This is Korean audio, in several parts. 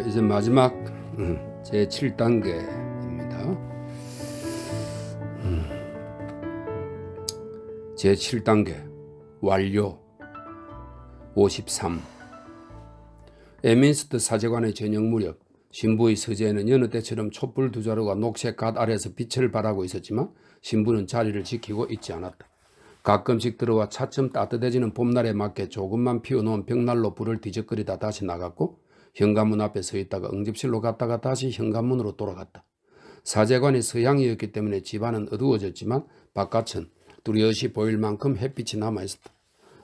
이제 마지막 제 7단계입니다. 제 7단계 완료. 53. 에민스트 사제관의 저녁 무렵 신부의 서재에는 여느 때처럼 촛불 두 자루가 녹색 갓 아래에서 빛을 발하고 있었지만 신부는 자리를 지키고 있지 않았다. 가끔씩 들어와 차츰 따뜻해지는 봄날에 맞게 조금만 피워놓은 벽난로 불을 뒤적거리다 다시 나갔고 현관문 앞에 서 있다가 응집실로 갔다가 다시 현관문으로 돌아갔다. 사제관이 서향이었기 때문에 집안은 어두워졌지만 바깥은 뚜렷이 보일 만큼 햇빛이 남아있었다.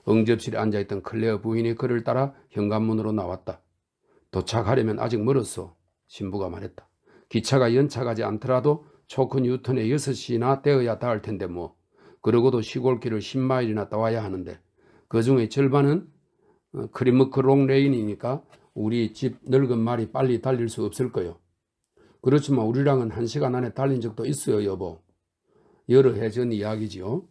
응접실에 앉아있던 클레어 부인이 그를 따라 현관문으로 나왔다. 도착하려면 아직 멀었어. 신부가 말했다. 기차가 연착하지 않더라도 초크 뉴턴에 6시나 되어야 닿을 텐데 뭐. 그러고도 시골길을 10마일이나 따와야 하는데 그 중에 절반은 크리머크롱 레인이니까 우리 집 늙은 말이 빨리 달릴 수 없을 거요. 그렇지만 우리랑은 1시간 안에 달린 적도 있어요, 여보. 여러 해 전 이야기지요.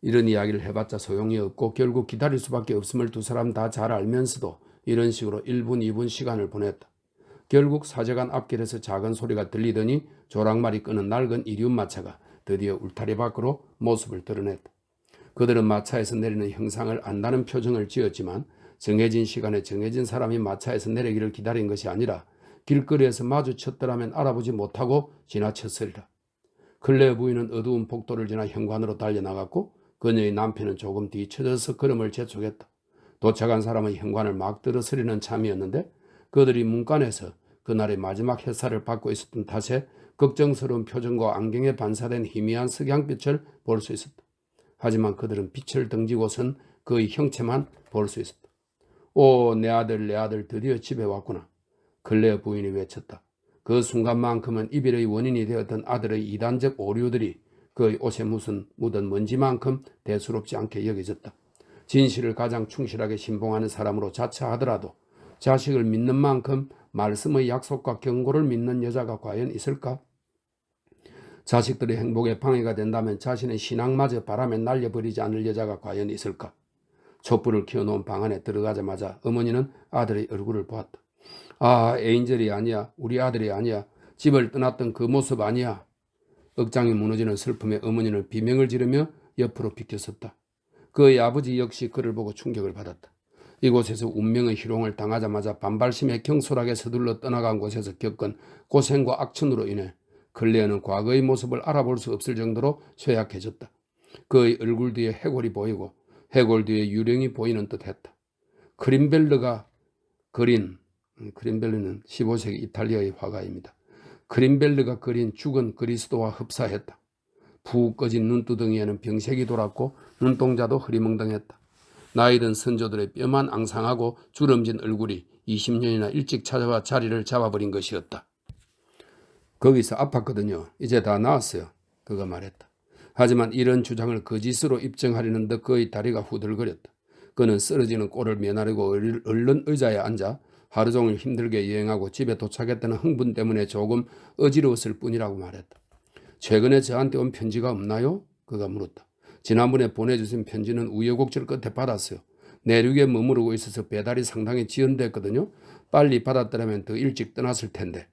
이런 이야기를 해봤자 소용이 없고 결국 기다릴 수밖에 없음을 두 사람 다 잘 알면서도 이런 식으로 1분, 2분 시간을 보냈다. 결국 사제관 앞길에서 작은 소리가 들리더니 조랑말이 끄는 낡은 이륜마차가 드디어 울타리 밖으로 모습을 드러냈다. 그들은 마차에서 내리는 형상을 안다는 표정을 지었지만 정해진 시간에 정해진 사람이 마차에서 내리기를 기다린 것이 아니라 길거리에서 마주쳤더라면 알아보지 못하고 지나쳤으리라. 클레어 부인은 어두운 복도를 지나 현관으로 달려나갔고 그녀의 남편은 조금 뒤쳐져서 걸음을 재촉했다. 도착한 사람은 현관을 막 들어서리는 참이었는데 그들이 문간에서 그날의 마지막 햇살을 받고 있었던 탓에 걱정스러운 표정과 안경에 반사된 희미한 석양빛을 볼 수 있었다. 하지만 그들은 빛을 등지고선 그의 형체만 볼 수 있었다. 오, 내 아들 드디어 집에 왔구나. 클레어 부인이 외쳤다. 그 순간만큼은 이별의 원인이 되었던 아들의 이단적 오류들이 그의 옷에 묻은 먼지만큼 대수롭지 않게 여겨졌다. 진실을 가장 충실하게 신봉하는 사람으로 자처하더라도 자식을 믿는 만큼 말씀의 약속과 경고를 믿는 여자가 과연 있을까? 자식들의 행복에 방해가 된다면 자신의 신앙마저 바람에 날려버리지 않을 여자가 과연 있을까? 촛불을 켜놓은 방 안에 들어가자마자 어머니는 아들의 얼굴을 보았다. 아, 에인젤이 아니야. 우리 아들이 아니야. 집을 떠났던 그 모습 아니야. 억장이 무너지는 슬픔에 어머니는 비명을 지르며 옆으로 비켜섰다. 그의 아버지 역시 그를 보고 충격을 받았다. 이곳에서 운명의 희롱을 당하자마자 반발심에 경솔하게 서둘러 떠나간 곳에서 겪은 고생과 악천으로 인해 클레어는 과거의 모습을 알아볼 수 없을 정도로 쇠약해졌다. 그의 얼굴 뒤에 해골이 보이고 해골 뒤에 유령이 보이는 듯했다. 그린벨르는 15세기 이탈리아의 화가입니다. 그린벨르가 그린 죽은 그리스도와 흡사했다. 푹 꺼진 눈두덩이에는 병색이 돌았고 눈동자도 흐리멍덩했다. 나이든 선조들의 뼈만 앙상하고 주름진 얼굴이 20년이나 일찍 찾아와 자리를 잡아버린 것이었다. 거기서 아팠거든요. 이제 다 나았어요. 그가 말했다. 하지만 이런 주장을 거짓으로 입증하려는 듯 그의 다리가 후들거렸다. 그는 쓰러지는 꼴을 면하려고 얼른 의자에 앉아 하루 종일 힘들게 여행하고 집에 도착했다는 흥분 때문에 조금 어지러웠을 뿐이라고 말했다. 최근에 저한테 온 편지가 없나요? 그가 물었다. 지난번에 보내주신 편지는 우여곡절 끝에 받았어요. 내륙에 머무르고 있어서 배달이 상당히 지연됐거든요. 빨리 받았더라면 더 일찍 떠났을 텐데.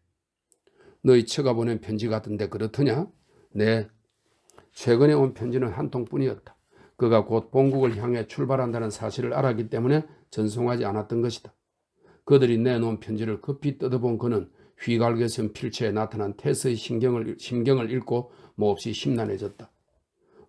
너희 처가 보낸 편지 같은데 그렇더냐? 네. 최근에 온 편지는 한 통뿐이었다. 그가 곧 본국을 향해 출발한다는 사실을 알았기 때문에 전송하지 않았던 것이다. 그들이 내놓은 편지를 급히 뜯어본 그는 휘갈겨 쓴 필체에 나타난 테스의 심경을 읽고 몹시 심란해졌다.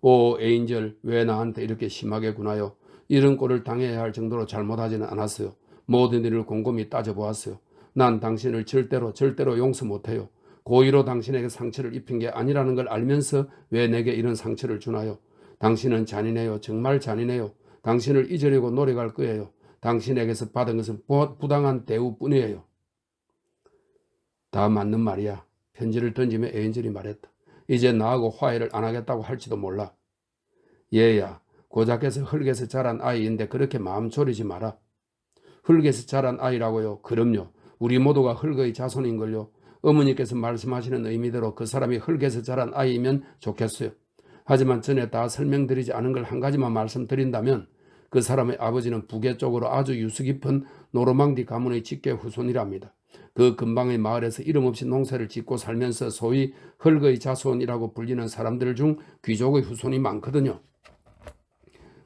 오, 에인젤, 왜 나한테 이렇게 심하게 구나요? 이런 꼴을 당해야 할 정도로 잘못하지는 않았어요. 모든 일을 곰곰이 따져보았어요. 난 당신을 절대로 용서 못해요. 고의로 당신에게 상처를 입힌 게 아니라는 걸 알면서 왜 내게 이런 상처를 주나요? 당신은 잔인해요. 정말 잔인해요. 당신을 잊으려고 노력할 거예요. 당신에게서 받은 것은 부당한 대우뿐이에요. 다 맞는 말이야. 편지를 던지며 에인젤이 말했다. 이제 나하고 화해를 안 하겠다고 할지도 몰라. 얘야, 고작해서 흙에서 자란 아이인데 그렇게 마음 졸이지 마라. 흙에서 자란 아이라고요? 그럼요. 우리 모두가 흙의 자손인걸요. 어머니께서 말씀하시는 의미대로 그 사람이 흙에서 자란 아이이면 좋겠어요. 하지만 전에 다 설명드리지 않은 걸 한 가지만 말씀드린다면 그 사람의 아버지는 북의 쪽으로 아주 유수 깊은 노르망디 가문의 직계 후손이랍니다. 그 근방의 마을에서 이름 없이 농사를 짓고 살면서 소위 흙의 자손이라고 불리는 사람들 중 귀족의 후손이 많거든요.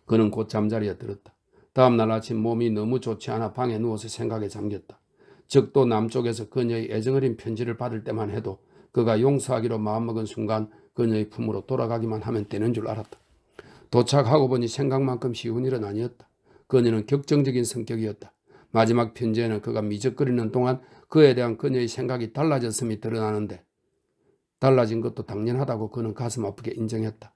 그는 곧 잠자리에 들었다. 다음날 아침 몸이 너무 좋지 않아 방에 누워서 생각에 잠겼다. 적도 남쪽에서 그녀의 애정어린 편지를 받을 때만 해도 그가 용서하기로 마음먹은 순간 그녀의 품으로 돌아가기만 하면 되는 줄 알았다. 도착하고 보니 생각만큼 쉬운 일은 아니었다. 그녀는 격정적인 성격이었다. 마지막 편지에는 그가 미적거리는 동안 그에 대한 그녀의 생각이 달라졌음이 드러나는데 달라진 것도 당연하다고 그는 가슴 아프게 인정했다.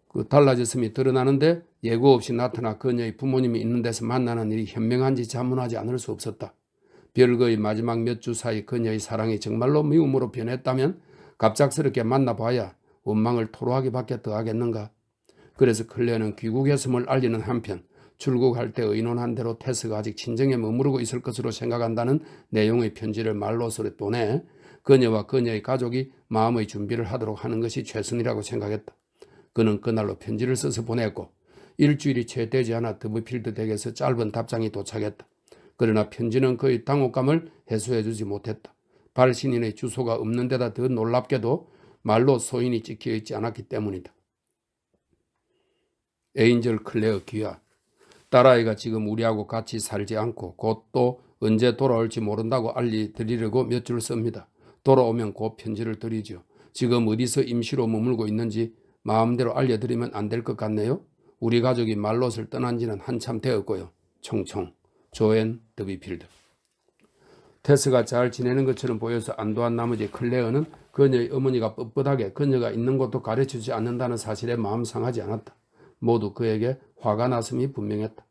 그 달라졌음이 드러나는데 예고 없이 나타나 그녀의 부모님이 있는 데서 만나는 일이 현명한지 자문하지 않을 수 없었다. 별거의 마지막 몇 주 사이 그녀의 사랑이 정말로 미움으로 변했다면 갑작스럽게 만나봐야 원망을 토로하기밖에 더 하겠는가. 그래서 클레어는 귀국했음을 알리는 한편 출국할 때 의논한 대로 테스가 아직 친정에 머무르고 있을 것으로 생각한다는 내용의 편지를 말로서 보내 그녀와 그녀의 가족이 마음의 준비를 하도록 하는 것이 최선이라고 생각했다. 그는 그날로 편지를 써서 보냈고 일주일이 채 되지 않아 더브필드 댁에서 짧은 답장이 도착했다. 그러나 편지는 그의 당혹감을 해소해주지 못했다. 발신인의 주소가 없는 데다 더 놀랍게도 말로 소인이 찍혀있지 않았기 때문이다. 에인절 클레어 귀하, 딸아이가 지금 우리하고 같이 살지 않고 곧 또 언제 돌아올지 모른다고 알려드리려고 몇 줄 씁니다. 돌아오면 곧 편지를 드리죠. 지금 어디서 임시로 머물고 있는지 마음대로 알려드리면 안 될 것 같네요. 우리 가족이 말롯을 떠난 지는 한참 되었고요. 총총. 조앤 더비필드. 테스가 잘 지내는 것처럼 보여서 안도한 나머지 클레어는 그녀의 어머니가 뻣뻣하게 그녀가 있는 곳도 가르쳐주지 않는다는 사실에 마음 상하지 않았다. 모두 그에게 화가 났음이 분명했다.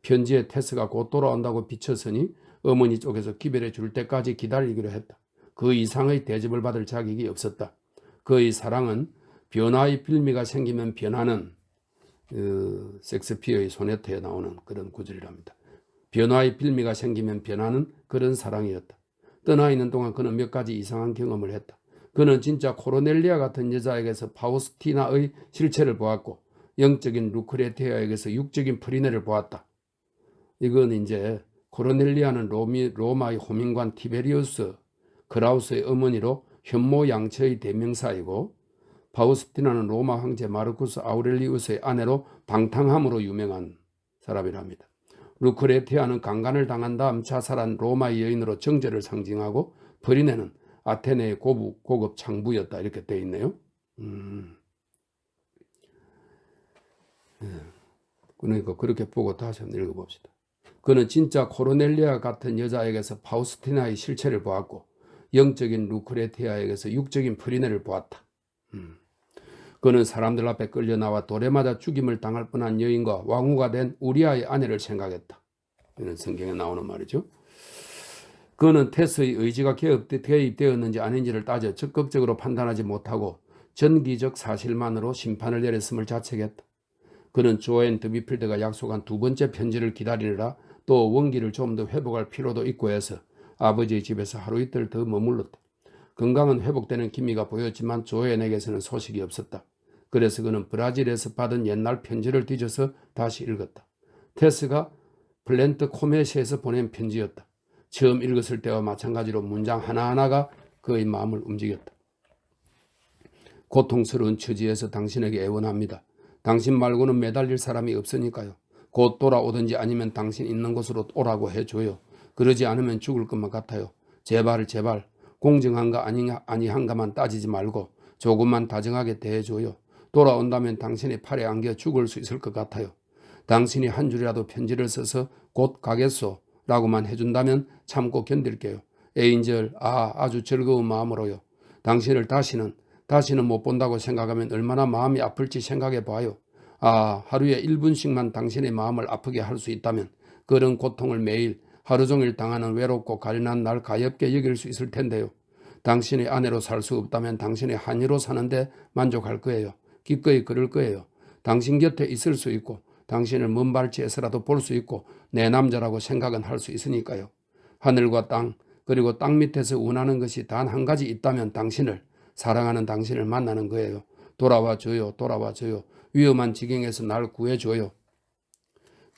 편지에 테스가 곧 돌아온다고 비쳤으니 어머니 쪽에서 기별해 줄 때까지 기다리기로 했다. 그 이상의 대접을 받을 자격이 없었다. 그의 사랑은 변화의 빌미가 생기면 변하는 섹스피어의 소네트에 나오는 그런 구절이랍니다. 변화의 빌미가 생기면 변하는 그런 사랑이었다. 떠나 있는 동안 그는 몇 가지 이상한 경험을 했다. 그는 진짜 코르넬리아 같은 여자에게서 파우스티나의 실체를 보았고 영적인 루크레티아에게서 육적인 프리네를 보았다. 이건 이제 코르넬리아는 로마의 호민관 티베리우스 크라우스의 어머니로 현모양처의 대명사이고 파우스티나는 로마 황제 마르쿠스 아우렐리우스의 아내로 방탕함으로 유명한 사람이랍니다. 루크레티아는 강간을 당한 다음 자살한 로마의 여인으로 정제를 상징하고 프리네는 아테네의 고급 창부였다 이렇게 되어 있네요. 그러니까 그렇게 보고 다시 한번 읽어봅시다. 그는 진짜 코르넬리아 같은 여자에게서 파우스티나의 실체를 보았고 영적인 루크레티아에게서 육적인 프리네를 보았다. 그는 사람들 앞에 끌려 나와 돌에 맞아 죽임을 당할 뻔한 여인과 왕후가 된 우리아의 아내를 생각했다. 이런 성경에 나오는 말이죠. 그는 테스의 의지가 개입되었는지 아닌지를 따져 적극적으로 판단하지 못하고 전기적 사실만으로 심판을 내렸음을 자책했다. 그는 조앤 더비필드가 약속한 두 번째 편지를 기다리느라 또 원기를 좀 더 회복할 필요도 있고 해서 아버지의 집에서 하루 이틀 더 머물렀다. 건강은 회복되는 기미가 보였지만 조앤에게서는 소식이 없었다. 그래서 그는 브라질에서 받은 옛날 편지를 뒤져서 다시 읽었다. 테스가 플랜트 코메시에서 보낸 편지였다. 처음 읽었을 때와 마찬가지로 문장 하나하나가 그의 마음을 움직였다. 고통스러운 처지에서 당신에게 애원합니다. 당신 말고는 매달릴 사람이 없으니까요. 곧 돌아오든지 아니면 당신 있는 곳으로 오라고 해줘요. 그러지 않으면 죽을 것만 같아요. 제발 공정한가 아니한가만 따지지 말고 조금만 다정하게 대해줘요. 돌아온다면 당신의 팔에 안겨 죽을 수 있을 것 같아요. 당신이 한 줄이라도 편지를 써서 곧 가겠소 라고만 해준다면 참고 견딜게요. 에인절, 아주 즐거운 마음으로요. 당신을 다시는 못 본다고 생각하면 얼마나 마음이 아플지 생각해 봐요. 하루에 1분씩만 당신의 마음을 아프게 할 수 있다면 그런 고통을 매일 하루 종일 당하는 외롭고 가련한 날 가엾게 여길 수 있을 텐데요. 당신의 아내로 살 수 없다면 당신의 한이로 사는데 만족할 거예요. 기꺼이 그럴 거예요. 당신 곁에 있을 수 있고 당신을 먼 발치에서라도 볼 수 있고 내 남자라고 생각은 할 수 있으니까요. 하늘과 땅 그리고 땅 밑에서 원하는 것이 단 한 가지 있다면 당신을 사랑하는 당신을 만나는 거예요. 돌아와 줘요. 위험한 지경에서 날 구해줘요.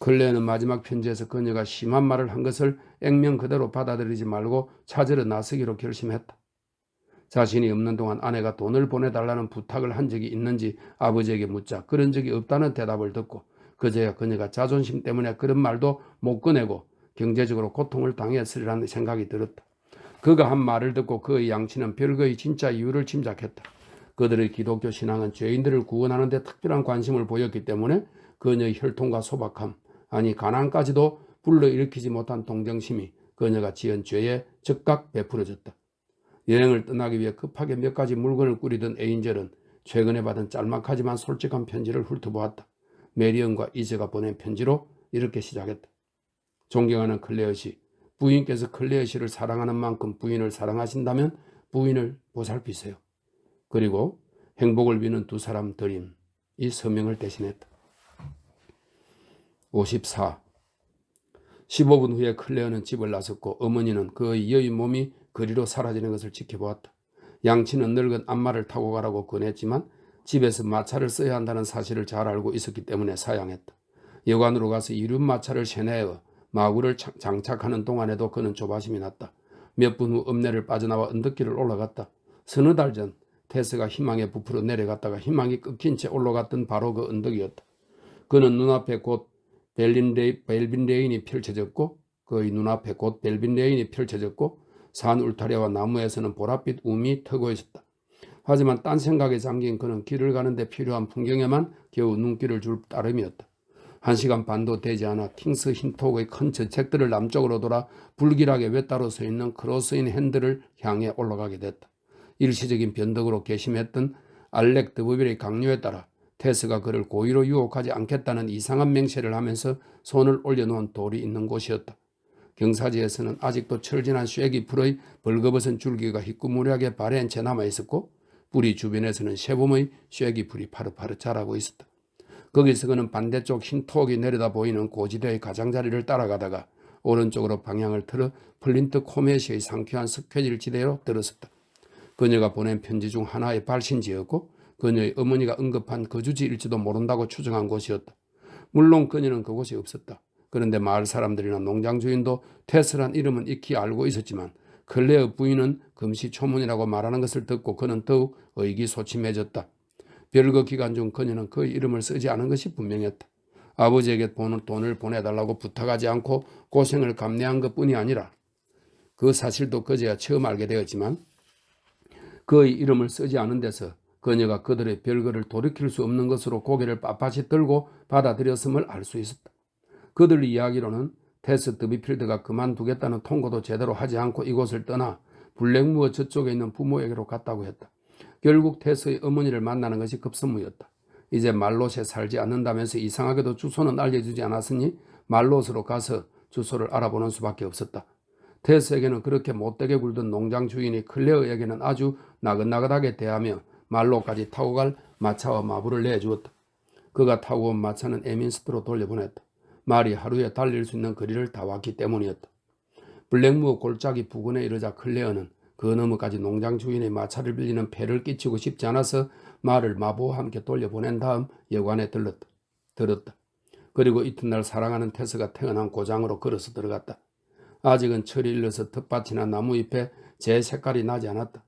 클레어는 마지막 편지에서 그녀가 심한 말을 한 것을 액면 그대로 받아들이지 말고 찾으러 나서기로 결심했다. 자신이 없는 동안 아내가 돈을 보내달라는 부탁을 한 적이 있는지 아버지에게 묻자 그런 적이 없다는 대답을 듣고 그제야 그녀가 자존심 때문에 그런 말도 못 꺼내고 경제적으로 고통을 당했으리라는 생각이 들었다. 그가 한 말을 듣고 그의 양치는 별거의 진짜 이유를 짐작했다. 그들의 기독교 신앙은 죄인들을 구원하는 데 특별한 관심을 보였기 때문에 그녀의 혈통과 소박함, 아니 가난까지도 불러일으키지 못한 동정심이 그녀가 지은 죄에 즉각 베풀어졌다. 여행을 떠나기 위해 급하게 몇 가지 물건을 꾸리던 에인젤은 최근에 받은 짤막하지만 솔직한 편지를 훑어보았다. 메리언과 이제가 보낸 편지로 이렇게 시작했다. 존경하는 클레어 씨, 부인께서 클레어 씨를 사랑하는 만큼 부인을 사랑하신다면 부인을 보살피세요. 그리고 행복을 비는 두 사람 드림, 이 서명을 대신했다. 54. 15분 후에 클레어는 집을 나섰고 어머니는 그의 여의 몸이 그리로 사라지는 것을 지켜보았다. 양치는 늙은 안마를 타고 가라고 권했지만 집에서 마차를 써야 한다는 사실을 잘 알고 있었기 때문에 사양했다. 여관으로 가서 이륜 마차를 세뇌하여 마구를 장착하는 동안에도 그는 조바심이 났다. 몇 분 후 읍내를 빠져나와 언덕길을 올라갔다. 서너 달 전 테스가 희망에 부풀어 내려갔다가 희망이 끊긴 채 올라갔던 바로 그 언덕이었다. 그는 눈앞에 곧 벨빈 레인이 펼쳐졌고 그의 눈앞에 곧 벨빈 레인이 펼쳐졌고 산 울타리와 나무에서는 보랏빛 움이 트고 있었다. 하지만 딴 생각에 잠긴 그는 길을 가는데 필요한 풍경에만 겨우 눈길을 줄 따름이었다. 1시간 반도 되지 않아 킹스 힌톡의 큰 저택들을 남쪽으로 돌아 불길하게 외따로 서 있는 크로스인 핸들을 향해 올라가게 됐다. 일시적인 변덕으로 괘씸했던 알렉 드버빌의 강요에 따라 테스가 그를 고의로 유혹하지 않겠다는 이상한 맹세를 하면서 손을 올려놓은 돌이 있는 곳이었다. 경사지에서는 아직도 철진한 쇠기 풀의 벌거벗은 줄기가 희꾸무리하게 발엔 채 남아있었고 뿌리 주변에서는 쇠봄의 쇠기 풀이 파릇파릇 자라고 있었다. 거기서 그는 반대쪽 흰 톡이 내려다 보이는 고지대의 가장자리를 따라가다가 오른쪽으로 방향을 틀어 플린트 코메시의 상쾌한 석회질 지대로 들었었다. 그녀가 보낸 편지 중 하나의 발신지였고 그녀의 어머니가 언급한 거주지일지도 모른다고 추정한 곳이었다. 물론 그녀는 그곳에 없었다. 그런데 마을 사람들이나 농장 주인도 테스란 이름은 익히 알고 있었지만 클레어 부인은 금시초문이라고 말하는 것을 듣고 그는 더욱 의기소침해졌다. 별거 기간 중 그녀는 그의 이름을 쓰지 않은 것이 분명했다. 아버지에게 돈을 보내달라고 부탁하지 않고 고생을 감내한 것뿐이 아니라 그 사실도 그제야 처음 알게 되었지만 그의 이름을 쓰지 않은 데서 그녀가 그들의 별거를 돌이킬 수 없는 것으로 고개를 빳빳이 들고 받아들였음을 알 수 있었다. 그들 이야기로는 테스 드비필드가 그만두겠다는 통고도 제대로 하지 않고 이곳을 떠나 블랙무어 저쪽에 있는 부모에게로 갔다고 했다. 결국 테스의 어머니를 만나는 것이 급선무였다. 이제 말롯에 살지 않는다면서 이상하게도 주소는 알려주지 않았으니 말롯으로 가서 주소를 알아보는 수밖에 없었다. 테스에게는 그렇게 못되게 굴던 농장 주인이 클레어에게는 아주 나긋나긋하게 대하며 말롯까지 타고 갈 마차와 마부를 내주었다. 그가 타고 온 마차는 에민스트로 돌려보냈다. 말이 하루에 달릴 수 있는 거리를 다 왔기 때문이었다. 블랙무어 골짜기 부근에 이르자 클레어는 그 너머까지 농장 주인의 마차를 빌리는 폐를 끼치고 싶지 않아서 말을 마부와 함께 돌려보낸 다음 여관에 들었다. 그리고 이튿날 사랑하는 테스가 태어난 고장으로 걸어서 들어갔다. 아직은 철이 일러서 텃밭이나 나무잎에 제 색깔이 나지 않았다.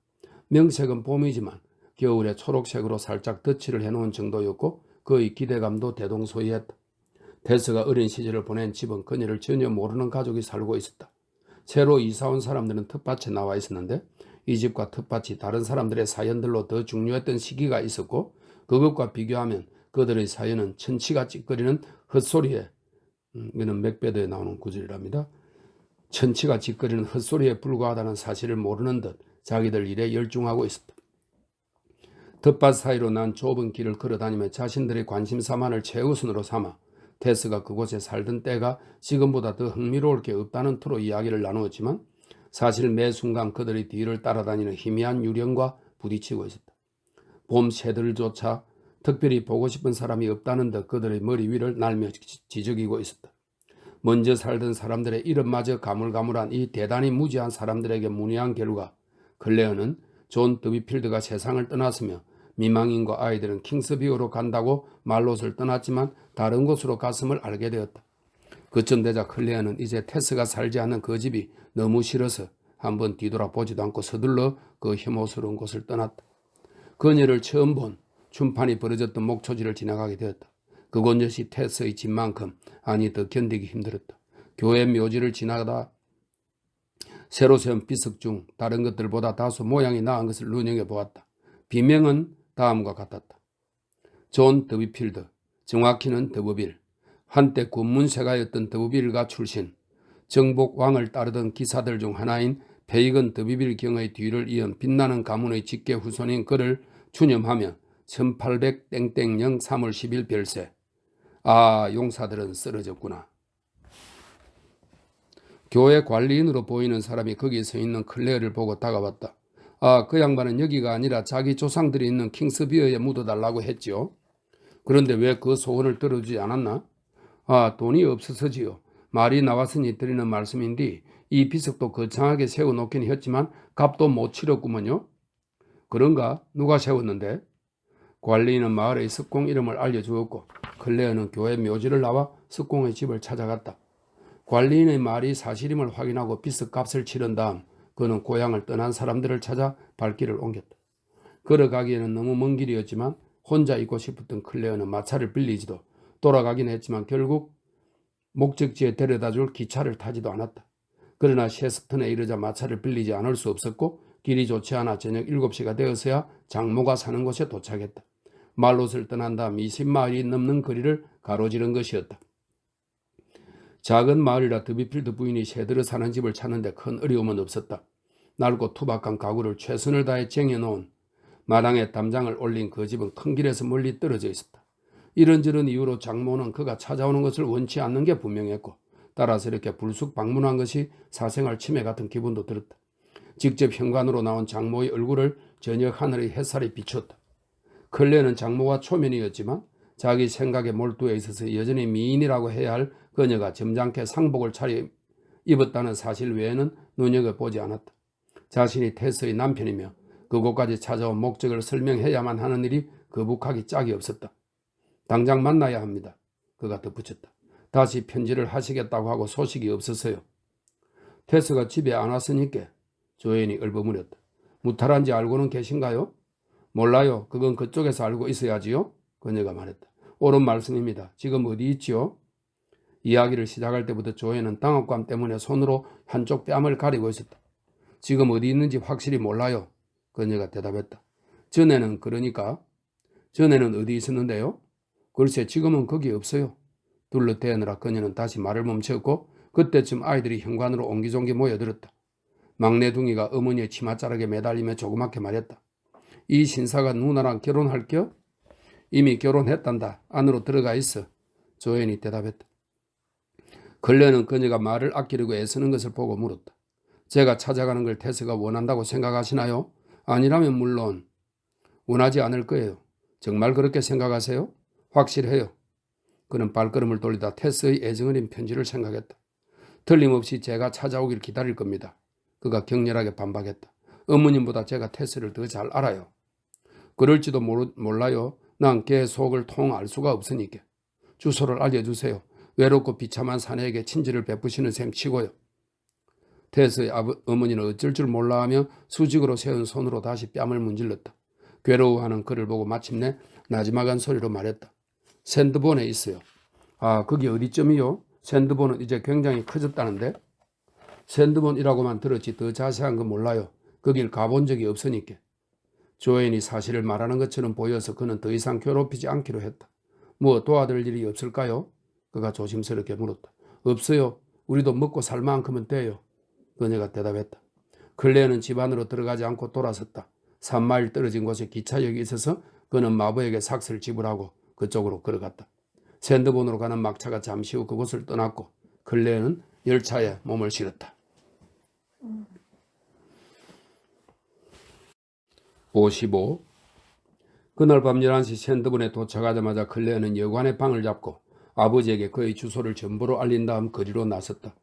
명색은 봄이지만 겨울에 초록색으로 살짝 덧칠을 해놓은 정도였고 그의 기대감도 대동소이했다. 테스가 어린 시절을 보낸 집은 그녀를 전혀 모르는 가족이 살고 있었다. 새로 이사온 사람들은 텃밭에 나와 있었는데 이 집과 텃밭이 다른 사람들의 사연들로 더 중요했던 시기가 있었고 그것과 비교하면 그들의 사연은 천치가 찌꺼리는 헛소리에 이는 맥베드에 나오는 구절이랍니다. 천치가 찌꺼리는 헛소리에 불과하다는 사실을 모르는 듯 자기들 일에 열중하고 있었다. 텃밭 사이로 난 좁은 길을 걸어다니며 자신들의 관심사만을 최우선으로 삼아 테스가 그곳에 살던 때가 지금보다 더 흥미로울 게 없다는 투로 이야기를 나누었지만 사실 매 순간 그들의 뒤를 따라다니는 희미한 유령과 부딪히고 있었다. 봄 새들조차 특별히 보고 싶은 사람이 없다는 듯 그들의 머리 위를 날며 지저귀고 있었다. 먼저 살던 사람들의 이름마저 가물가물한 이 대단히 무지한 사람들에게 문의한 결과 클레어는 존 드비필드가 세상을 떠났으며 미망인과 아이들은 킹스비어로 간다고 말롯을 떠났지만 다른 곳으로 갔음을 알게 되었다. 그쯤 되자 클레어는 이제 테스가 살지 않는 그 집이 너무 싫어서 한번 뒤돌아보지도 않고 서둘러 그 혐오스러운 곳을 떠났다. 그녀를 처음 본 춤판이 벌어졌던 목초지를 지나가게 되었다. 그곳 역시 테스의 집만큼 아니 더 견디기 힘들었다. 교회 묘지를 지나가다 새로 세운 비석 중 다른 것들보다 다소 모양이 나은 것을 눈여겨보았다. 비명은 다음과 같았다. 존 더비필드, 정확히는 더브빌, 한때 군문세가였던 더브빌가 출신, 정복 왕을 따르던 기사들 중 하나인 페이건 더비빌 경의 뒤를 이은 빛나는 가문의 직계 후손인 그를 추념하며 1800땡땡령 3월 10일 별세. 아, 용사들은 쓰러졌구나. 교회 관리인으로 보이는 사람이 거기 서 있는 클레어를 보고 다가왔다. 아, 그 양반은 여기가 아니라 자기 조상들이 있는 킹스비어에 묻어달라고 했지요. 그런데 왜 그 소원을 들어주지 않았나? 아, 돈이 없어서지요. 말이 나왔으니 드리는 말씀인데 이 비석도 거창하게 세워놓긴 했지만 값도 못 치렀구먼요. 그런가? 누가 세웠는데? 관리인은 마을의 석공 이름을 알려주었고 클레어는 교회 묘지를 나와 석공의 집을 찾아갔다. 관리인의 말이 사실임을 확인하고 비석값을 치른 다음 그는 고향을 떠난 사람들을 찾아 발길을 옮겼다. 걸어가기에는 너무 먼 길이었지만 혼자 있고 싶었던 클레어는 마차를 빌리지도 돌아가긴 했지만 결국 목적지에 데려다줄 기차를 타지도 않았다. 그러나 셰스턴에 이르자 마차를 빌리지 않을 수 없었고 길이 좋지 않아 저녁 7시가 되어서야 장모가 사는 곳에 도착했다. 말롯을 떠난 다음 20마일이 넘는 거리를 가로지른 것이었다. 작은 마을이라 더비필드 부인이 새들어 사는 집을 찾는데 큰 어려움은 없었다. 낡고 투박한 가구를 최선을 다해 쟁여놓은 마당에 담장을 올린 그 집은 큰 길에서 멀리 떨어져 있었다. 이런저런 이유로 장모는 그가 찾아오는 것을 원치 않는 게 분명했고 따라서 이렇게 불쑥 방문한 것이 사생활 침해 같은 기분도 들었다. 직접 현관으로 나온 장모의 얼굴을 저녁 하늘의 햇살이 비췄다. 클레어는 장모가 초면이었지만 자기 생각에 몰두해 있어서 여전히 미인이라고 해야 할 그녀가 점잖게 상복을 차려 입었다는 사실 외에는 눈여겨보지 않았다. 자신이 테스의 남편이며 그곳까지 찾아온 목적을 설명해야만 하는 일이 거북하기 짝이 없었다. 당장 만나야 합니다. 그가 덧붙였다. 다시 편지를 하시겠다고 하고 소식이 없어서요. 테스가 집에 안 왔으니까. 조앤이 얼버무렸다. 무탈한지 알고는 계신가요? 몰라요. 그건 그쪽에서 알고 있어야지요. 그녀가 말했다. 옳은 말씀입니다. 지금 어디 있지요? 이야기를 시작할 때부터 조앤은 당혹감 때문에 손으로 한쪽 뺨을 가리고 있었다. 지금 어디 있는지 확실히 몰라요. 그녀가 대답했다. 전에는 그러니까? 전에는 어디 있었는데요? 글쎄 지금은 거기 없어요. 둘러대느라 그녀는 다시 말을 멈췄고 그때쯤 아이들이 현관으로 옹기종기 모여들었다. 막내둥이가 어머니의 치맛자락에 매달리며 조그맣게 말했다. 이 신사가 누나랑 결혼할겨? 이미 결혼했단다. 안으로 들어가 있어. 조앤이 대답했다. 클레어는 그녀가 말을 아끼려고 애쓰는 것을 보고 물었다. 제가 찾아가는 걸 테스가 원한다고 생각하시나요? 아니라면 물론 원하지 않을 거예요. 정말 그렇게 생각하세요? 확실해요. 그는 발걸음을 돌리다 테스의 애정 어린 편지를 생각했다. 틀림없이 제가 찾아오길 기다릴 겁니다. 그가 격렬하게 반박했다. 어머님보다 제가 테스를 더 잘 알아요. 그럴지도 몰라요. 난 걔 속을 통 알 수가 없으니까. 주소를 알려주세요. 외롭고 비참한 사내에게 친절을 베푸시는 셈 치고요. 테스의 어머니는 어쩔 줄 몰라하며 수직으로 세운 손으로 다시 뺨을 문질렀다. 괴로워하는 그를 보고 마침내 나지막한 소리로 말했다. 샌드본에 있어요. 아, 그게 어디쯤이요? 샌드본은 이제 굉장히 커졌다는데? 샌드본이라고만 들었지 더 자세한 건 몰라요. 거길 가본 적이 없으니까. 조앤이 사실을 말하는 것처럼 보여서 그는 더 이상 괴롭히지 않기로 했다. 뭐 도와드릴 일이 없을까요? 그가 조심스럽게 물었다. 없어요. 우리도 먹고 살 만큼은 돼요. 그녀가 대답했다. 클레어는 집 안으로 들어가지 않고 돌아섰다. 3마일 떨어진 곳에 기차역이 있어서 그는 마부에게 삭스를 지불하고 그쪽으로 걸어갔다. 샌드본으로 가는 막차가 잠시 후 그곳을 떠났고 클레어는 열차에 몸을 실었다. 55. 그날 밤 11시 샌드본에 도착하자마자 클레어는 여관의 방을 잡고 아버지에게 그의 주소를 전부로 알린 다음 거리로 나섰다.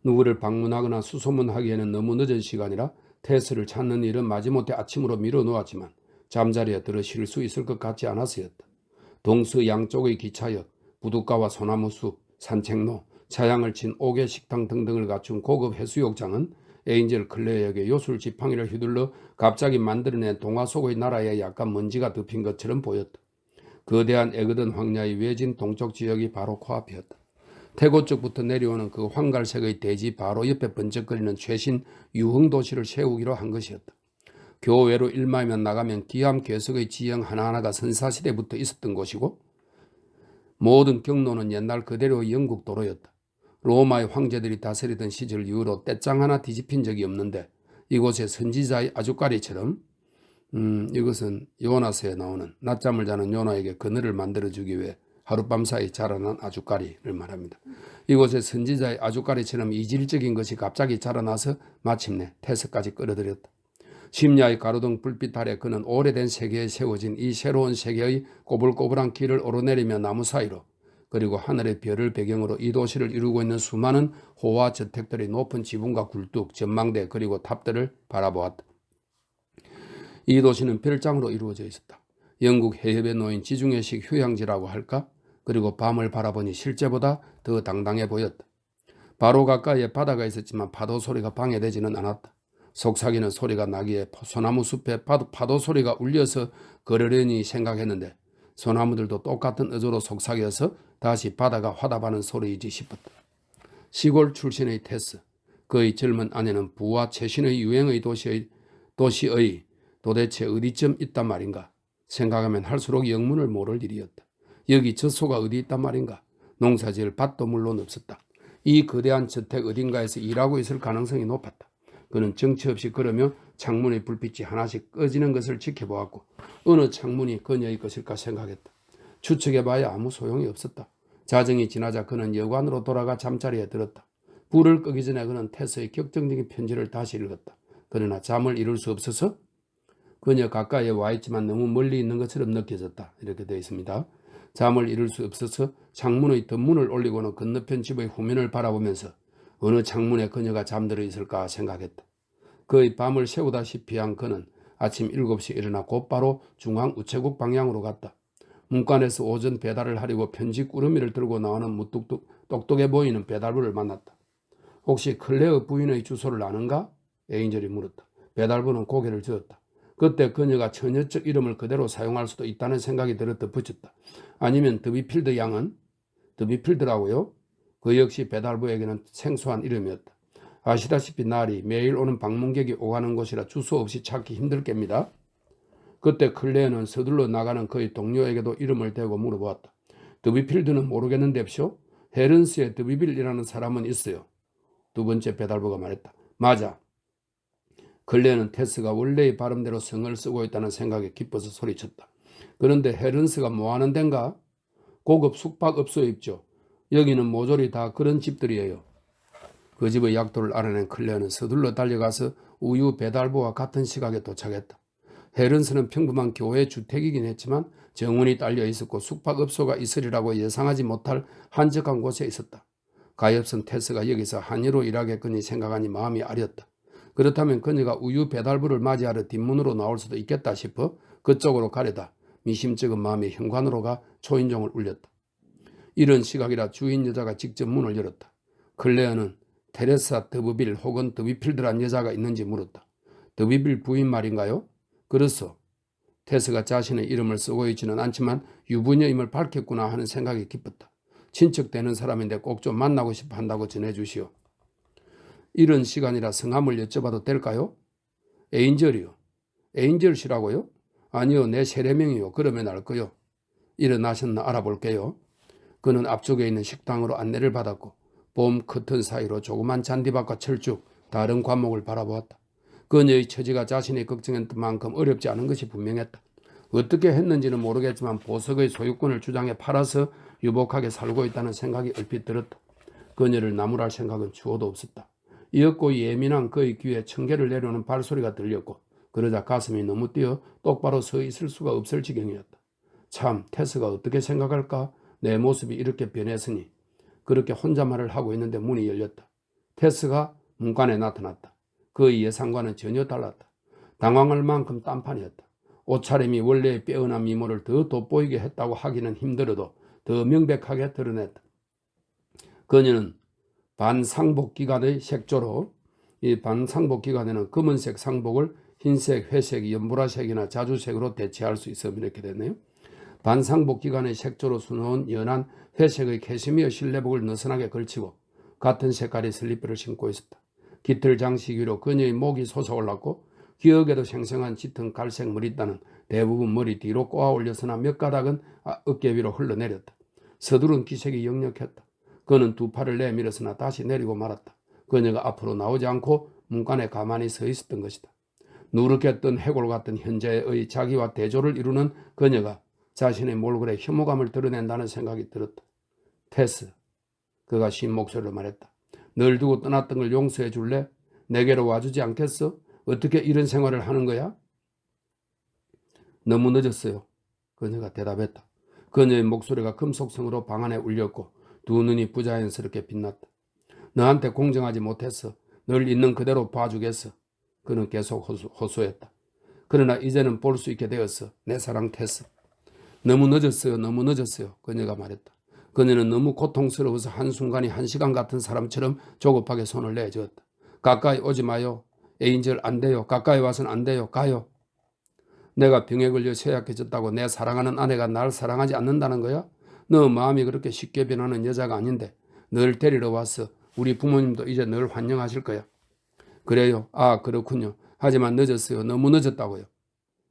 누구를 방문하거나 수소문하기에는 너무 늦은 시간이라 테스를 찾는 일은 마지못해 아침으로 미뤄놓았지만 잠자리에 들어 쉴 수 있을 것 같지 않아서였다. 동서 양쪽의 기차역, 부둣가와 소나무숲, 산책로, 차양을 친 5개 식당 등등을 갖춘 고급 해수욕장은 에인젤 클레어에게 요술 지팡이를 휘둘러 갑자기 만들어낸 동화 속의 나라에 약간 먼지가 덮인 것처럼 보였다. 거대한 에거든 황야의 외진 동쪽 지역이 바로 코앞이었다. 태고 쪽부터 내려오는 그 황갈색의 대지 바로 옆에 번쩍거리는 최신 유흥 도시를 세우기로 한 것이었다. 교외로 1마일만 나가면 기암 괴석의 지형 하나하나가 선사시대부터 있었던 곳이고 모든 경로는 옛날 그대로의 영국 도로였다. 로마의 황제들이 다스리던 시절 이후로 떼짱 하나 뒤집힌 적이 없는데 이곳에 선지자의 아주까리처럼 이것은 요나서에 나오는 낮잠을 자는 요나에게 그늘을 만들어주기 위해 하룻밤 사이 자라난 아주까리를 말합니다. 이곳에 선지자의 아주까리처럼 이질적인 것이 갑자기 자라나서 마침내 태서까지 끌어들였다. 심야의 가로등 불빛 아래 그는 오래된 세계에 세워진 이 새로운 세계의 꼬불꼬불한 길을 오르내리며 나무 사이로 그리고 하늘의 별을 배경으로 이 도시를 이루고 있는 수많은 호화 저택들의 높은 지붕과 굴뚝, 전망대 그리고 탑들을 바라보았다. 이 도시는 별장으로 이루어져 있었다. 영국 해협에 놓인 지중해식 휴양지라고 할까? 그리고 밤을 바라보니 실제보다 더 당당해 보였다. 바로 가까이에 바다가 있었지만 파도 소리가 방해되지는 않았다. 속삭이는 소리가 나기에 소나무 숲에 파도 소리가 울려서 그러려니 생각했는데 소나무들도 똑같은 어조로 속삭여서 다시 바다가 화답하는 소리이지 싶었다. 시골 출신의 테스, 그의 젊은 아내는 부와 최신의 유행의 도시의 도대체 어디쯤 있단 말인가 생각하면 할수록 영문을 모를 일이었다. 여기 젖소가 어디 있단 말인가. 농사지을 밭도 물론 없었다. 이 거대한 저택 어딘가에서 일하고 있을 가능성이 높았다. 그는 정처 없이 걸으며 창문의 불빛이 하나씩 꺼지는 것을 지켜보았고 어느 창문이 그녀의 것일까 생각했다. 추측해봐야 아무 소용이 없었다. 자정이 지나자 그는 여관으로 돌아가 잠자리에 들었다. 불을 끄기 전에 그는 테스의 격정적인 편지를 다시 읽었다. 그러나 잠을 이룰 수 없어서 그녀 가까이에 와 있지만 너무 멀리 있는 것처럼 느껴졌다. 이렇게 되어 있습니다. 잠을 이룰 수 없어서 창문의 덧문을 올리고는 건너편 집의 후면을 바라보면서 어느 창문에 그녀가 잠들어 있을까 생각했다. 그의 밤을 새우다시피 한 그는 아침 7시에 일어나 곧바로 중앙 우체국 방향으로 갔다. 문간에서 오전 배달을 하려고 편지 꾸러미를 들고 나오는 무뚝뚝 똑똑해 보이는 배달부를 만났다. 혹시 클레어 부인의 주소를 아는가? 에인젤이 물었다. 배달부는 고개를 저었다. 그때 그녀가 처녀적 이름을 그대로 사용할 수도 있다는 생각이 들어 덧붙였다. 아니면 더비필드 양은? 더비필드라고요? 그 역시 배달부에게는 생소한 이름이었다. 아시다시피 날이 매일 오는 방문객이 오가는 곳이라 주소 없이 찾기 힘들 겁니다. 그때 클레어는 서둘러 나가는 그의 동료에게도 이름을 대고 물어보았다. 더비필드는 모르겠는데쇼? 헤른스의 더비빌이라는 사람은 있어요. 두 번째 배달부가 말했다. 맞아. 클레어는 테스가 원래의 발음대로 성을 쓰고 있다는 생각에 기뻐서 소리쳤다. 그런데 헤른스가 뭐하는 데인가? 고급 숙박업소에 있죠. 여기는 모조리 다 그런 집들이에요. 그 집의 약도를 알아낸 클레어는 서둘러 달려가서 우유 배달부와 같은 시각에 도착했다. 헤른스는 평범한 교회 주택이긴 했지만 정원이 딸려 있었고 숙박업소가 있으리라고 예상하지 못할 한적한 곳에 있었다. 가엾은 테스가 여기서 한의로 일하겠거니 생각하니 마음이 아렸다. 그렇다면 그녀가 우유 배달부를 맞이하러 뒷문으로 나올 수도 있겠다 싶어 그쪽으로 가려다 미심쩍은 마음이 현관으로 가 초인종을 울렸다. 이런 시각이라 주인 여자가 직접 문을 열었다. 클레어는 테레사 더브빌 혹은 더비필드란 여자가 있는지 물었다. 더비빌 부인 말인가요? 그렇소. 테스가 자신의 이름을 쓰고 있지는 않지만 유부녀임을 밝혔구나 하는 생각이 깊었다. 친척되는 사람인데 꼭 좀 만나고 싶어 한다고 전해주시오. 이런 시간이라 성함을 여쭤봐도 될까요? 에인젤이요. 에인젤씨라고요? 아니요, 내 세례명이요. 그러면 알 거요. 일어나셨나 알아볼게요. 그는 앞쪽에 있는 식당으로 안내를 받았고 봄 커튼 사이로 조그만 잔디밭과 철쭉 다른 과목을 바라보았다. 그녀의 처지가 자신이 걱정했던 만큼 어렵지 않은 것이 분명했다. 어떻게 했는지는 모르겠지만 보석의 소유권을 주장해 팔아서 유복하게 살고 있다는 생각이 얼핏 들었다. 그녀를 나무랄 생각은 추호도 없었다. 이윽고 예민한 그의 귀에 청개를 내려오는 발소리가 들렸고 그러자 가슴이 너무 뛰어 똑바로 서 있을 수가 없을 지경이었다. 참, 테스가 어떻게 생각할까? 내 모습이 이렇게 변했으니. 그렇게 혼잣말을 하고 있는데 문이 열렸다. 테스가 문간에 나타났다. 그의 예상과는 전혀 달랐다. 당황할 만큼 딴판이었다. 옷차림이 원래의 빼어난 미모를 더 돋보이게 했다고 하기는 힘들어도 더 명백하게 드러냈다. 그녀는 반상복기간의 색조로 이 반상복기간에는 검은색 상복을 흰색, 회색, 연보라색이나 자주색으로 대체할 수 있어 이렇게 됐네요. 반상복기간의 색조로 수놓은 연한 회색의 캐시미어 실내복을 느슨하게 걸치고 같은 색깔의 슬리퍼를 신고 있었다. 깃털 장식 위로 그녀의 목이 솟아올랐고 기억에도 생생한 짙은 갈색 머리띠는 대부분 머리 뒤로 꼬아 올렸으나 몇 가닥은 어깨 위로 흘러내렸다. 서두른 기색이 역력했다. 그는 두 팔을 내밀었으나 다시 내리고 말았다. 그녀가 앞으로 나오지 않고 문간에 가만히 서 있었던 것이다. 누렇게 뜬 해골 같은 현재의 자기와 대조를 이루는 그녀가 자신의 몰골에 혐오감을 드러낸다는 생각이 들었다. 테스, 그가 쉰 목소리로 말했다. 널 두고 떠났던 걸 용서해 줄래? 내게로 와주지 않겠어? 어떻게 이런 생활을 하는 거야? 너무 늦었어요. 그녀가 대답했다. 그녀의 목소리가 금속성으로 방 안에 울렸고 두 눈이 부자연스럽게 빛났다. 너한테 공정하지 못했어. 널 있는 그대로 봐주겠어. 그는 계속 호소했다. 그러나 이제는 볼 수 있게 되었어. 내 사랑 테스. 너무 늦었어요. 너무 늦었어요. 그녀가 말했다. 그녀는 너무 고통스러워서 한순간이 한 시간 같은 사람처럼 조급하게 손을 내저었다. 가까이 오지 마요. 에인젤 안 돼요. 가까이 와서는 안 돼요. 가요. 내가 병에 걸려 쇠약해졌다고 내 사랑하는 아내가 날 사랑하지 않는다는 거야? 너 마음이 그렇게 쉽게 변하는 여자가 아닌데 널 데리러 왔어. 우리 부모님도 이제 널 환영하실 거야. 그래요. 아, 그렇군요. 하지만 늦었어요. 너무 늦었다고요.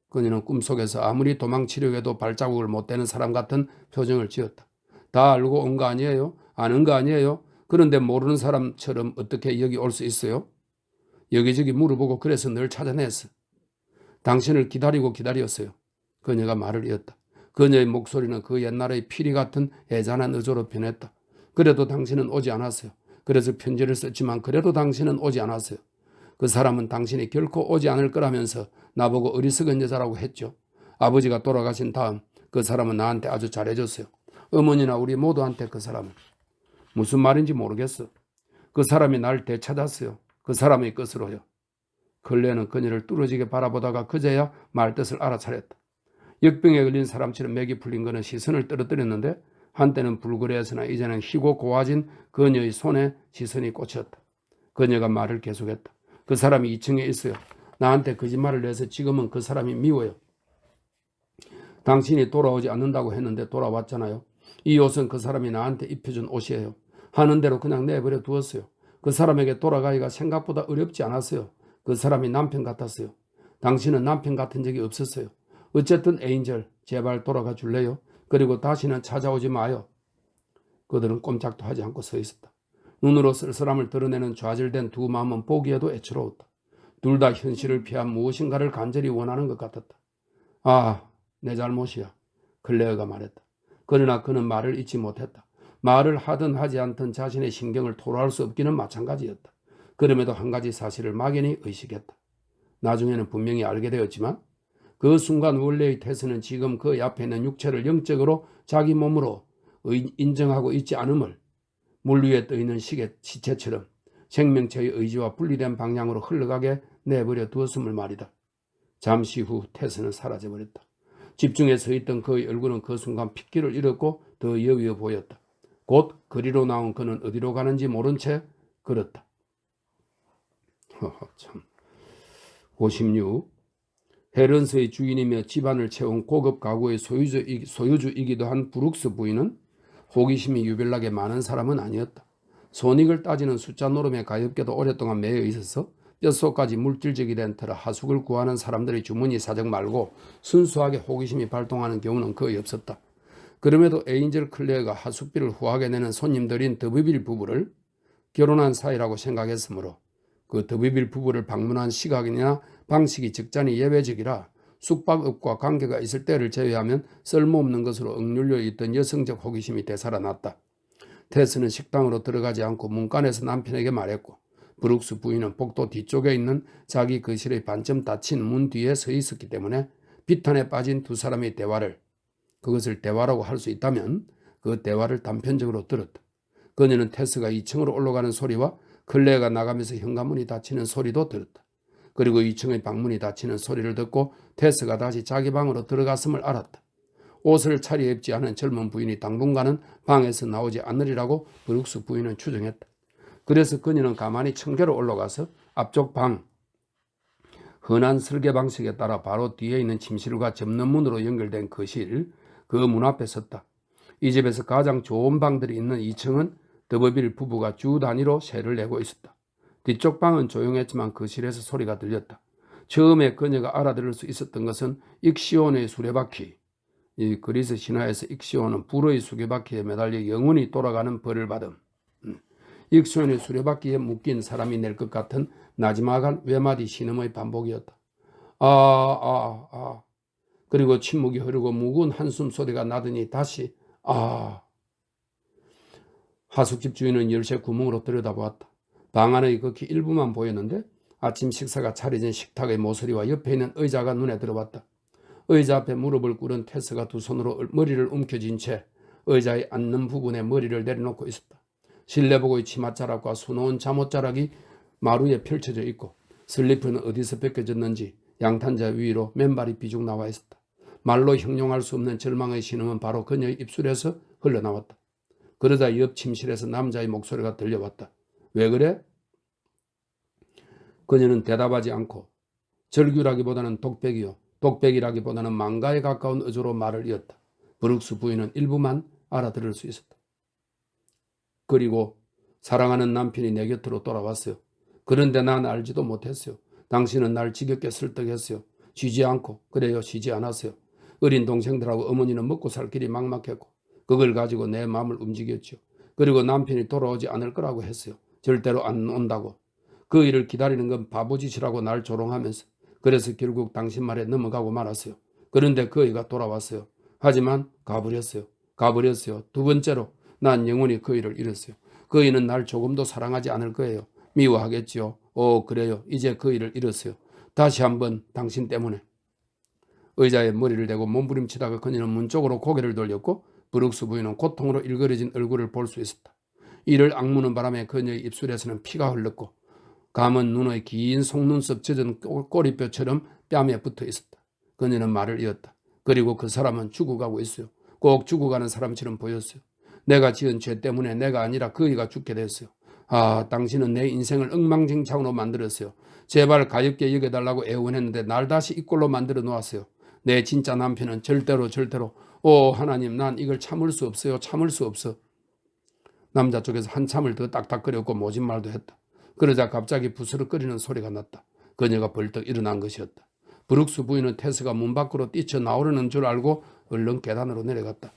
그녀는 꿈속에서 아무리 도망치려고 해도 발자국을 못 대는 사람 같은 표정을 지었다. 다 알고 온 거 아니에요? 아는 거 아니에요? 그런데 모르는 사람처럼 어떻게 여기 올 수 있어요? 여기저기 물어보고 그래서 널 찾아냈어. 당신을 기다리고 기다렸어요. 그녀가 말을 이었다. 그녀의 목소리는 그 옛날의 피리 같은 애잔한 의조로 변했다. 그래도 당신은 오지 않았어요. 그래서 편지를 썼지만 그래도 당신은 오지 않았어요. 그 사람은 당신이 결코 오지 않을 거라면서 나보고 어리석은 여자라고 했죠. 아버지가 돌아가신 다음 그 사람은 나한테 아주 잘해줬어요. 어머니나 우리 모두한테 그 사람은. 무슨 말인지 모르겠어. 그 사람이 날 되찾았어요. 그 사람의 것으로요. 근래는 그녀를 뚫어지게 바라보다가 그제야 말뜻을 알아차렸다. 역병에 걸린 사람처럼 맥이 풀린 그는 시선을 떨어뜨렸는데 한때는 불그레했으나 이제는 희고 고와진 그녀의 손에 시선이 꽂혔다. 그녀가 말을 계속했다. 그 사람이 2층에 있어요. 나한테 거짓말을 해서 지금은 그 사람이 미워요. 당신이 돌아오지 않는다고 했는데 돌아왔잖아요. 이 옷은 그 사람이 나한테 입혀준 옷이에요. 하는 대로 그냥 내버려 두었어요. 그 사람에게 돌아가기가 생각보다 어렵지 않았어요. 그 사람이 남편 같았어요. 당신은 남편 같은 적이 없었어요. 어쨌든 에인젤, 제발 돌아가 줄래요? 그리고 다시는 찾아오지 마요. 그들은 꼼짝도 하지 않고 서 있었다. 눈으로 쓸쓸함을 드러내는 좌절된 두 마음은 보기에도 애처로웠다. 둘 다 현실을 피한 무엇인가를 간절히 원하는 것 같았다. 아, 내 잘못이야. 클레어가 말했다. 그러나 그는 말을 잊지 못했다. 말을 하든 하지 않든 자신의 신경을 토로할 수 없기는 마찬가지였다. 그럼에도 한 가지 사실을 막연히 의식했다. 나중에는 분명히 알게 되었지만 그 순간 원래의 태스는 지금 그 옆에 있는 육체를 영적으로 자기 몸으로 인정하고 있지 않음을 물 위에 떠있는 시체처럼 생명체의 의지와 분리된 방향으로 흘러가게 내버려 두었음을 말이다. 잠시 후 태스는 사라져버렸다. 집중해 서 있던 그의 얼굴은 그 순간 핏기를 잃었고 더 여위어 보였다. 곧 거리로 나온 그는 어디로 가는지 모른 채 걸었다. 참. 56. 헤런스의 주인이며 집안을 채운 고급 가구의 소유주이기도 한 브룩스 부인은 호기심이 유별나게 많은 사람은 아니었다. 손익을 따지는 숫자 노름에 가엾게도 오랫동안 매여 있어서 뼛속까지 물질적이 된 터라 하숙을 구하는 사람들의 주문이 사정 말고 순수하게 호기심이 발동하는 경우는 거의 없었다. 그럼에도 에인젤 클레어가 하숙비를 후하게 내는 손님들인 더비빌 부부를 결혼한 사이라고 생각했으므로 그 더비빌 부부를 방문한 시각이나 방식이 적잖이 예외적이라 숙박업과 관계가 있을 때를 제외하면 쓸모없는 것으로 억눌려 있던 여성적 호기심이 되살아났다. 테스는 식당으로 들어가지 않고 문간에서 남편에게 말했고 브룩스 부인은 복도 뒤쪽에 있는 자기 거실의 반쯤 닫힌 문 뒤에 서 있었기 때문에 비탄에 빠진 두 사람의 대화를, 그것을 대화라고 할 수 있다면 그 대화를 단편적으로 들었다. 그녀는 테스가 2층으로 올라가는 소리와 클레어가 나가면서 현관문이 닫히는 소리도 들었다. 그리고 2층의 방문이 닫히는 소리를 듣고 테스가 다시 자기 방으로 들어갔음을 알았다. 옷을 차려입지 않은 젊은 부인이 당분간은 방에서 나오지 않으리라고 브룩스 부인은 추정했다. 그래서 그녀는 가만히 청계로 올라가서 앞쪽 방, 흔한 설계 방식에 따라 바로 뒤에 있는 침실과 접는문으로 연결된 거실, 그 문 앞에 섰다. 이 집에서 가장 좋은 방들이 있는 2층은 더버빌 부부가 주 단위로 세를 내고 있었다. 뒤쪽 방은 조용했지만 거실에서 소리가 들렸다. 처음에 그녀가 알아들을 수 있었던 것은 익시온의 수레바퀴, 이 그리스 신화에서 익시온은 불의 수레바퀴에 매달려 영원히 돌아가는 벌을 받음. 익시온의 수레바퀴에 묶인 사람이 낼 것 같은 나지막한 외마디 신음의 반복이었다. 그리고 침묵이 흐르고 무거운 한숨 소리가 나더니 다시 하숙집 주인은 열쇠 구멍으로 들여다보았다. 방 안의 극히 일부만 보였는데 아침 식사가 차려진 식탁의 모서리와 옆에 있는 의자가 눈에 들어왔다. 의자 앞에 무릎을 꿇은 테스가 두 손으로 머리를 움켜쥔 채 의자의 앉는 부분에 머리를 내려놓고 있었다. 실내복의 치맛자락과 수놓은 잠옷자락이 마루에 펼쳐져 있고 슬리퍼는 어디서 벗겨졌는지 양탄자 위로 맨발이 비죽 나와 있었다. 말로 형용할 수 없는 절망의 신음은 바로 그녀의 입술에서 흘러나왔다. 그러다 옆 침실에서 남자의 목소리가 들려왔다. 왜 그래? 그녀는 대답하지 않고 절규라기보다는 독백이라기보다는 망가에 가까운 어조로 말을 이었다. 브룩스 부인은 일부만 알아들을 수 있었다. 그리고 사랑하는 남편이 내 곁으로 돌아왔어요. 그런데 난 알지도 못했어요. 당신은 날 지겹게 설득했어요. 쉬지 않고. 그래요, 쉬지 않았어요. 어린 동생들하고 어머니는 먹고 살 길이 막막했고 그걸 가지고 내 마음을 움직였죠. 그리고 남편이 돌아오지 않을 거라고 했어요. 절대로 안 온다고. 그 일을 기다리는 건 바보짓이라고 날 조롱하면서 그래서 결국 당신 말에 넘어가고 말았어요. 그런데 그 애가 돌아왔어요. 하지만 가버렸어요. 두 번째로 난 영원히 그 일을 잃었어요. 그 애는 날 조금도 사랑하지 않을 거예요. 미워하겠지요. 그래요. 이제 그 일을 잃었어요. 다시 한번 당신 때문에. 의자에 머리를 대고 몸부림치다가 그녀는 문 쪽으로 고개를 돌렸고 브룩스 부인은 고통으로 일그러진 얼굴을 볼 수 있었다. 이를 악무는 바람에 그녀의 입술에서는 피가 흘렀고 감은 눈의 긴 속눈썹 젖은 꼬리뼈처럼 뺨에 붙어 있었다. 그녀는 말을 이었다. 그리고 그 사람은 죽어가고 있어요. 꼭 죽어가는 사람처럼 보였어요. 내가 지은 죄 때문에 내가 아니라 그이가 죽게 됐어요. 당신은 내 인생을 엉망진창으로 만들었어요. 제발 가엾게 여겨달라고 애원했는데 날 다시 이 꼴로 만들어 놓았어요. 내 진짜 남편은 절대로 하나님, 난 이걸 참을 수 없어요. 참을 수 없어. 남자 쪽에서 한참을 더 딱딱거렸고 모진말도 했다. 그러자 갑자기 부스럭거리는 소리가 났다. 그녀가 벌떡 일어난 것이었다. 브룩스 부인은 테스가 문 밖으로 뛰쳐나오려는 줄 알고 얼른 계단으로 내려갔다.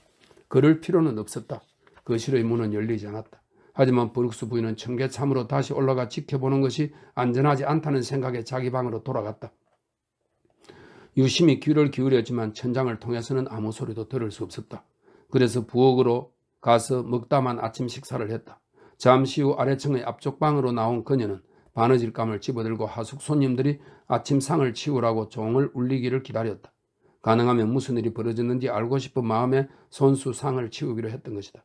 그럴 필요는 없었다. 거실의 문은 열리지 않았다. 하지만 브룩스 부인은 청계참으로 다시 올라가 지켜보는 것이 안전하지 않다는 생각에 자기 방으로 돌아갔다. 유심히 귀를 기울였지만 천장을 통해서는 아무 소리도 들을 수 없었다. 그래서 부엌으로 가서 먹다만 아침 식사를 했다. 잠시 후 아래층의 앞쪽 방으로 나온 그녀는 바느질감을 집어들고 하숙 손님들이 아침상을 치우라고 종을 울리기를 기다렸다. 가능하면 무슨 일이 벌어졌는지 알고 싶은 마음에 손수 상을 치우기로 했던 것이다.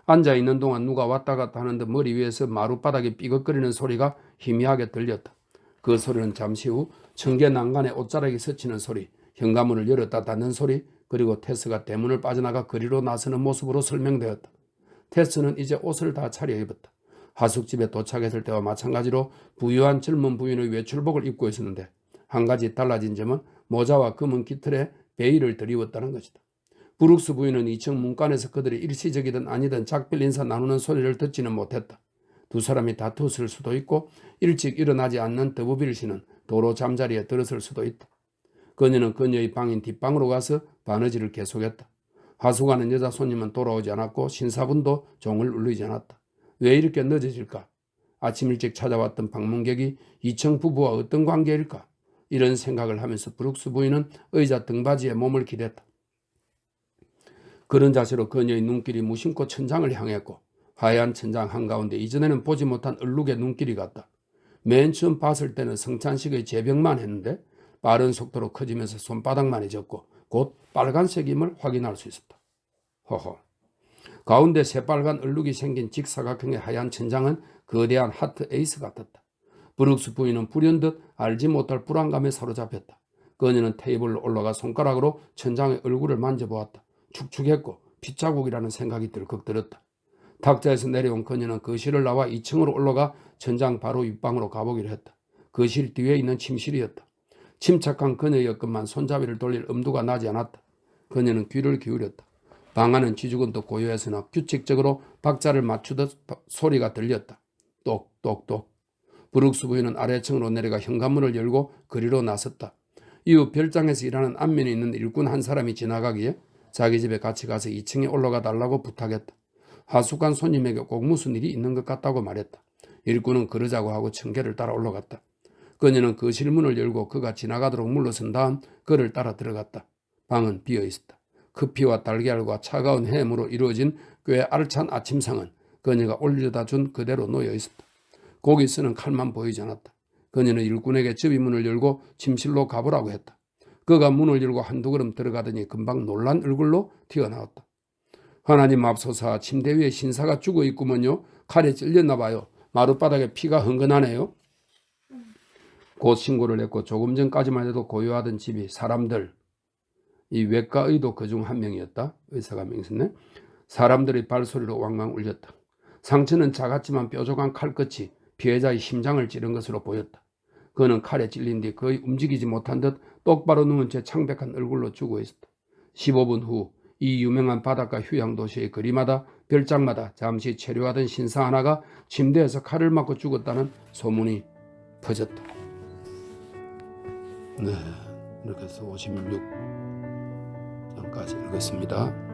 앉아있는 동안 누가 왔다 갔다 하는 듯 머리 위에서 마룻바닥에 삐걱거리는 소리가 희미하게 들렸다. 그 소리는 잠시 후 청계 난간에 옷자락이 스치는 소리, 현관문을 열었다 닫는 소리, 그리고 테스가 대문을 빠져나가 거리로 나서는 모습으로 설명되었다. 테스는 이제 옷을 다 차려입었다. 하숙집에 도착했을 때와 마찬가지로 부유한 젊은 부인의 외출복을 입고 있었는데 한 가지 달라진 점은 모자와 검은 깃털에 베일을 들이웠다는 것이다. 브룩스 부인은 2층 문간에서 그들이 일시적이든 아니든 작별 인사 나누는 소리를 듣지는 못했다. 두 사람이 다투었을 수도 있고 일찍 일어나지 않는 더버빌 씨는 도로 잠자리에 들었을 수도 있다. 그녀는 그녀의 방인 뒷방으로 가서 바느질을 계속했다. 하숙하는 여자 손님은 돌아오지 않았고 신사분도 종을 울리지 않았다. 왜 이렇게 늦어질까? 아침 일찍 찾아왔던 방문객이 2층 부부와 어떤 관계일까? 이런 생각을 하면서 브룩스 부인은 의자 등받이에 몸을 기댔다. 그런 자세로 그녀의 눈길이 무심코 천장을 향했고 하얀 천장 한가운데 이전에는 보지 못한 얼룩의 눈길이 갔다. 맨 처음 봤을 때는 성찬식의 재병만 했는데 빠른 속도로 커지면서 손바닥만해졌고 곧 빨간색임을 확인할 수 있었다. 가운데 새빨간 얼룩이 생긴 직사각형의 하얀 천장은 거대한 하트 에이스 같았다. 브룩스 부인은 불현듯 알지 못할 불안감에 사로잡혔다. 그녀는 테이블로 올라가 손가락으로 천장의 얼굴을 만져보았다. 축축했고 핏자국이라는 생각이 들컥 들었다. 탁자에서 내려온 그녀는 거실을 나와 2층으로 올라가 천장 바로 윗방으로 가보기로 했다. 거실 뒤에 있는 침실이었다. 침착한 그녀였건만 손잡이를 돌릴 엄두가 나지 않았다. 그녀는 귀를 기울였다. 방 안은 쥐죽은 고요했으나 규칙적으로 박자를 맞추듯 소리가 들렸다. 똑똑똑. 브룩스 부인은 아래층으로 내려가 현관문을 열고 거리로 나섰다. 이후 별장에서 일하는 안면에 있는 일꾼 한 사람이 지나가기에 자기 집에 같이 가서 2층에 올라가 달라고 부탁했다. 하숙한 손님에게 꼭 무슨 일이 있는 것 같다고 말했다. 일꾼은 그러자고 하고 층계를 따라 올라갔다. 그녀는 거실 문을 열고 그가 지나가도록 물러선 다음 그를 따라 들어갔다. 방은 비어 있었다. 커피와 달걀과 차가운 햄으로 이루어진 꽤 알찬 아침상은 그녀가 올려다 준 그대로 놓여 있었다. 고기 쓰는 칼만 보이지 않았다. 그녀는 일꾼에게 접이문을 열고 침실로 가보라고 했다. 그가 문을 열고 한두 걸음 들어가더니 금방 놀란 얼굴로 튀어나왔다. 하나님 맙소사, 침대 위에 신사가 죽어 있구먼요. 칼에 찔렸나 봐요. 마룻바닥에 피가 흥건하네요. 곧 신고를 했고 조금 전까지만 해도 고요하던 집이 사람들, 이 외과의도 그중 한 명이었다. 의사가 한 명 있었네. 사람들의 발소리로 왕왕 울렸다. 상처는 작았지만 뾰족한 칼끝이 피해자의 심장을 찌른 것으로 보였다. 그는 칼에 찔린 뒤 거의 움직이지 못한 듯 똑바로 누운 채 창백한 얼굴로 죽어 있었다. 15분 후 이 유명한 바닷가 휴양도시의 거리마다 별장마다 잠시 체류하던 신사 하나가 침대에서 칼을 맞고 죽었다는 소문이 퍼졌다. 네, 이렇게 해서 56장까지 읽었습니다.